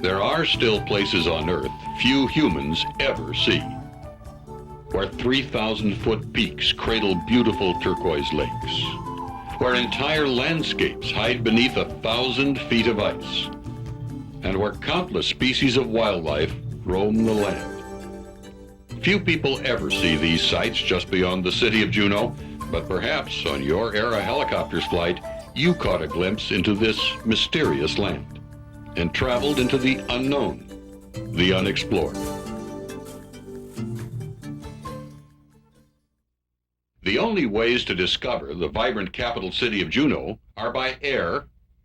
There are still places on Earth few humans ever see, where 3,000-foot peaks cradle beautiful turquoise lakes, where entire landscapes hide beneath 1,000 feet of ice, and where countless species of wildlife roam the land. Few people ever see these sights just beyond the city of Juneau, but perhaps on your Era helicopter's flight, you caught a glimpse into this mysterious land and traveled into the unknown, the unexplored. The only ways to discover the vibrant capital city of Juneau are by air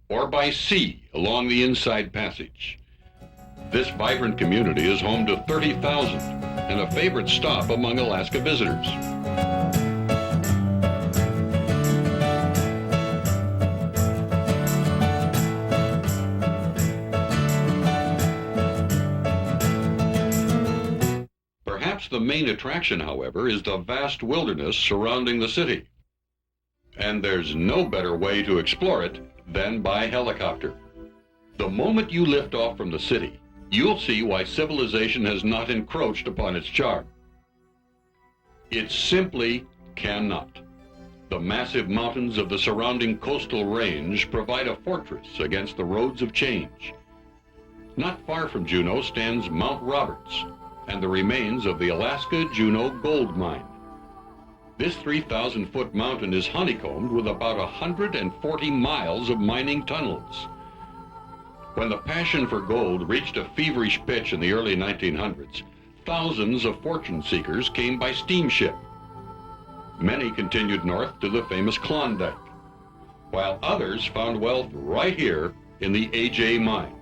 or by sea along the Inside Passage. This vibrant community is home to 30,000 and a favorite stop among Alaska visitors. The main attraction, however, is the vast wilderness surrounding the city. And there's no better way to explore it than by helicopter. The moment you lift off from the city, you'll see why civilization has not encroached upon its charm. It simply cannot. The massive mountains of the surrounding coastal range provide a fortress against the roads of change. Not far from Juneau stands Mount Roberts, and the remains of the Alaska Juneau gold mine. This 3,000-foot mountain is honeycombed with about 140 miles of mining tunnels. When the passion for gold reached a feverish pitch in the early 1900s, thousands of fortune seekers came by steamship. Many continued north to the famous Klondike, while others found wealth right here in the AJ mine.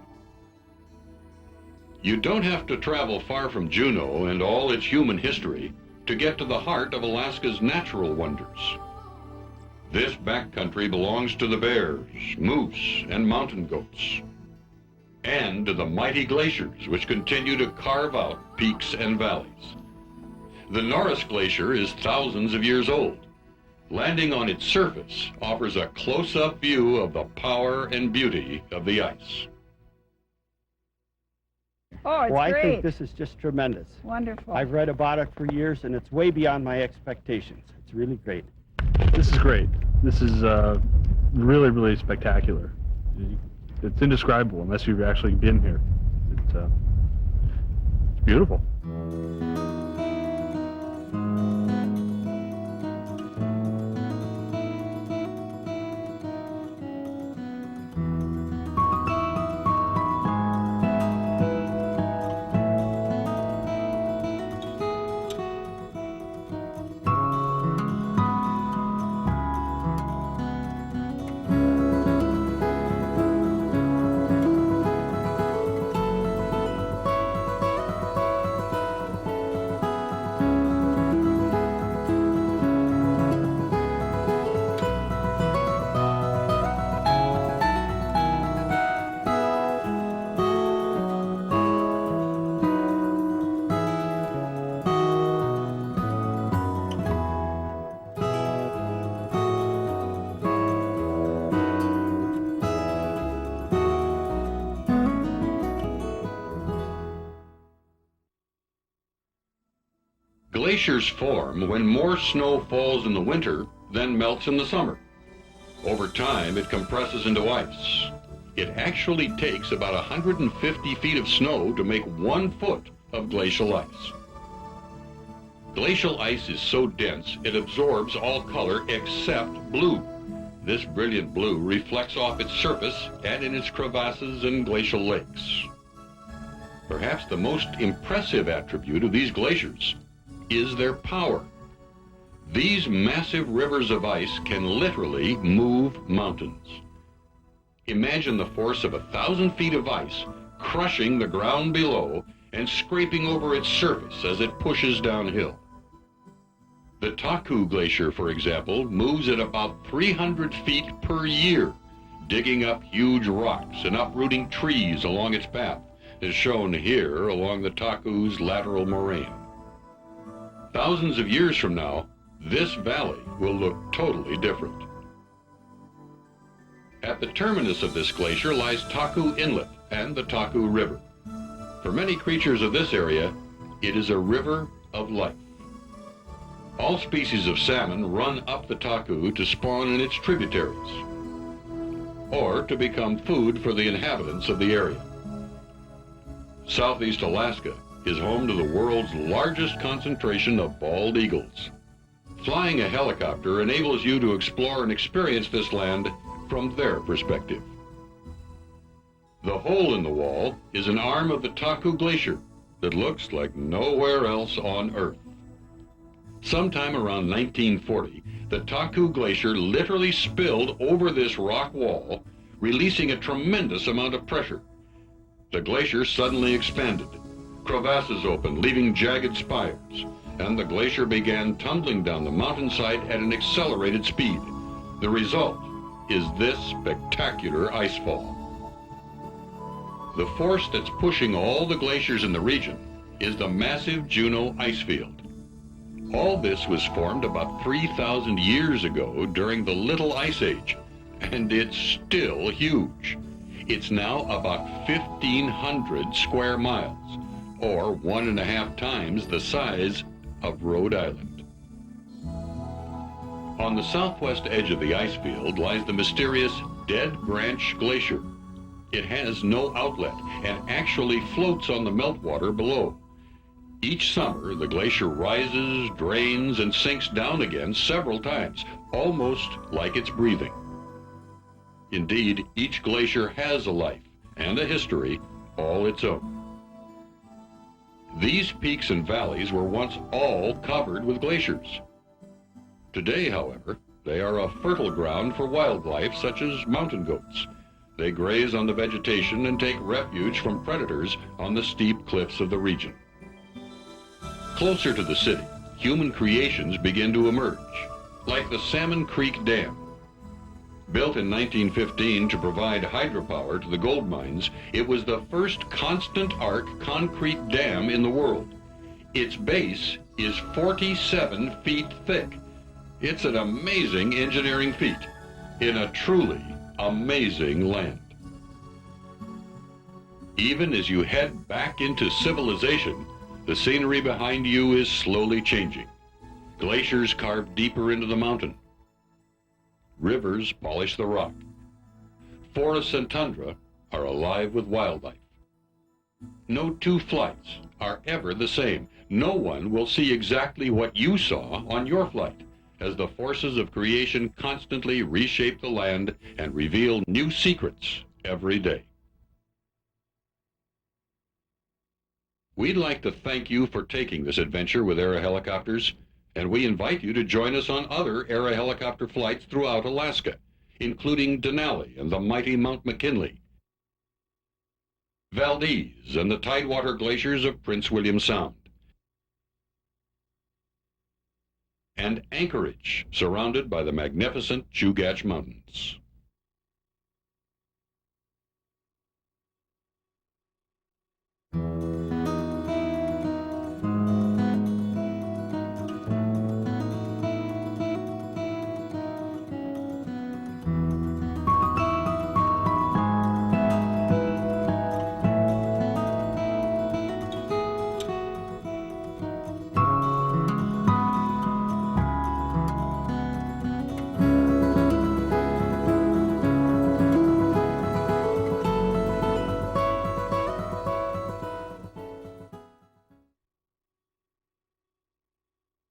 You don't have to travel far from Juneau and all its human history to get to the heart of Alaska's natural wonders. This backcountry belongs to the bears, moose, and mountain goats, and to the mighty glaciers which continue to carve out peaks and valleys. The Norris Glacier is thousands of years old. Landing on its surface offers a close-up view of the power and beauty of the ice. Oh, it's I great. think this is just tremendous. Wonderful. I've read about it for years, and it's way beyond my expectations. It's really great. This is great. This is really, really spectacular. It's indescribable unless you've actually been here. It's beautiful. Glaciers form when more snow falls in the winter than melts in the summer. Over time, it compresses into ice. It actually takes about 150 feet of snow to make 1 foot of glacial ice. Glacial ice is so dense, it absorbs all color except blue. This brilliant blue reflects off its surface and in its crevasses and glacial lakes. Perhaps the most impressive attribute of these glaciers is their power. These massive rivers of ice can literally move mountains. Imagine the force of 1,000 feet of ice crushing the ground below and scraping over its surface as it pushes downhill. The Taku Glacier, for example, moves at about 300 feet per year, digging up huge rocks and uprooting trees along its path, as shown here along the Taku's lateral moraine. Thousands of years from now, this valley will look totally different. At the terminus of this glacier lies Taku Inlet and the Taku River. For many creatures of this area, it is a river of life. All species of salmon run up the Taku to spawn in its tributaries, or to become food for the inhabitants of the area. Southeast Alaska is home to the world's largest concentration of bald eagles. Flying a helicopter enables you to explore and experience this land from their perspective. The hole in the wall is an arm of the Taku Glacier that looks like nowhere else on Earth. Sometime around 1940, the Taku Glacier literally spilled over this rock wall, releasing a tremendous amount of pressure. The glacier suddenly expanded. Crevasses opened, leaving jagged spires, and the glacier began tumbling down the mountainside at an accelerated speed. The result is this spectacular icefall. The force that's pushing all the glaciers in the region is the massive Juneau Ice Field. All this was formed about 3,000 years ago during the Little Ice Age, and it's still huge. It's now about 1,500 square miles, or 1.5 times the size of Rhode Island. On the southwest edge of the ice field lies the mysterious Dead Branch Glacier. It has no outlet and actually floats on the meltwater below. Each summer, the glacier rises, drains, and sinks down again several times, almost like it's breathing. Indeed, each glacier has a life and a history all its own. These peaks and valleys were once all covered with glaciers. Today, however, they are a fertile ground for wildlife such as mountain goats. They graze on the vegetation and take refuge from predators on the steep cliffs of the region. Closer to the city, human creations begin to emerge, like the Salmon Creek Dam. Built in 1915 to provide hydropower to the gold mines, it was the first constant arc concrete dam in the world. Its base is 47 feet thick. It's an amazing engineering feat in a truly amazing land. Even as you head back into civilization, the scenery behind you is slowly changing. Glaciers carve deeper into the mountain. Rivers polish the rock. Forests and tundra are alive with wildlife. No two flights are ever the same. No one will see exactly what you saw on your flight, as the forces of creation constantly reshape the land and reveal new secrets every day. We'd like to thank you for taking this adventure with Era Helicopters, and we invite you to join us on other Era Helicopter flights throughout Alaska, including Denali and the mighty Mount McKinley, Valdez and the Tidewater glaciers of Prince William Sound, and Anchorage, surrounded by the magnificent Chugach Mountains.